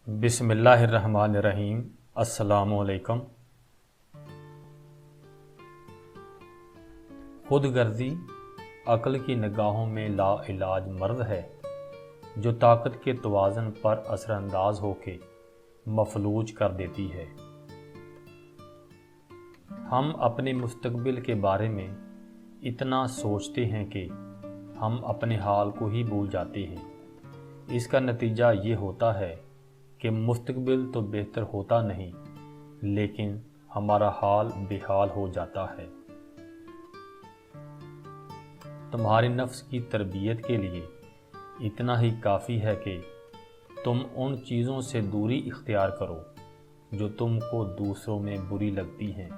بسم اللہ الرحمن الرحیم۔ السلام علیکم۔ خود غرضی عقل کی نگاہوں میں لا علاج مرض ہے جو طاقت کے توازن پر اثر انداز ہو کے مفلوج کر دیتی ہے۔ ہم اپنے مستقبل کے بارے میں اتنا سوچتے ہیں کہ ہم اپنے حال کو ہی بھول جاتے ہیں۔ اس کا نتیجہ یہ ہوتا ہے کہ مستقبل تو بہتر ہوتا نہیں لیکن ہمارا حال بے حال ہو جاتا ہے۔ تمہارے نفس کی تربیت کے لیے اتنا ہی کافی ہے کہ تم ان چیزوں سے دوری اختیار کرو جو تم کو دوسروں میں بری لگتی ہیں۔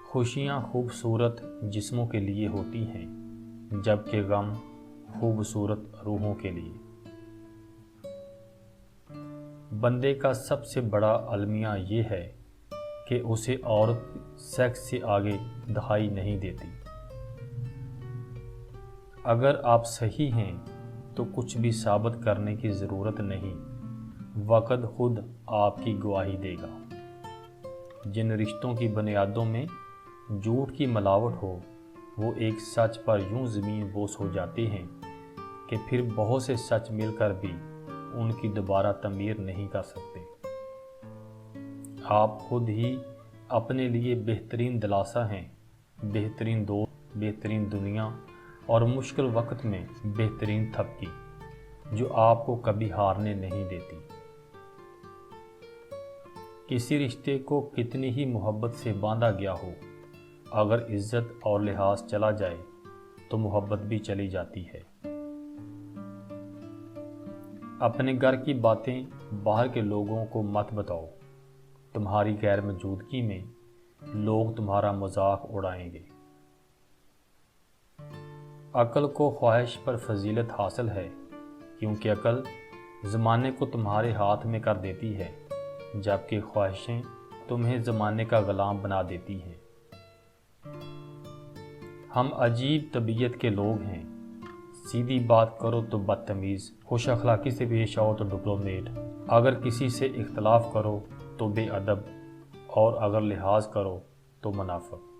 خوشیاں خوبصورت جسموں کے لیے ہوتی ہیں جبکہ غم خوبصورت روحوں کے لیے۔ بندے کا سب سے بڑا المیہ یہ ہے کہ اسے عورت سیکس سے آگے دہائی نہیں دیتی۔ اگر آپ صحیح ہیں تو کچھ بھی ثابت کرنے کی ضرورت نہیں، وقت خود آپ کی گواہی دے گا۔ جن رشتوں کی بنیادوں میں جھوٹ کی ملاوٹ ہو وہ ایک سچ پر یوں زمین بوس ہو جاتے ہیں کہ پھر بہت سے سچ مل کر بھی ان کی دوبارہ تعمیر نہیں کر سکتے۔ آپ خود ہی اپنے لیے بہترین دلاسا ہیں، بہترین دوست، بہترین دنیا اور مشکل وقت میں بہترین تھپکی جو آپ کو کبھی ہارنے نہیں دیتی۔ کسی رشتے کو کتنی ہی محبت سے باندھا گیا ہو، اگر عزت اور لحاظ چلا جائے تو محبت بھی چلی جاتی ہے۔ اپنے گھر کی باتیں باہر کے لوگوں کو مت بتاؤ، تمہاری غیر موجودگی میں لوگ تمہارا مذاق اڑائیں گے۔ عقل کو خواہش پر فضیلت حاصل ہے کیونکہ عقل زمانے کو تمہارے ہاتھ میں کر دیتی ہے جبکہ خواہشیں تمہیں زمانے کا غلام بنا دیتی ہیں۔ ہم عجیب طبیعت کے لوگ ہیں، سیدھی بات کرو تو بدتمیز، خوش اخلاقی سے پیش آؤ تو ڈپلومیٹ، اگر کسی سے اختلاف کرو تو بے ادب اور اگر لحاظ کرو تو منافق۔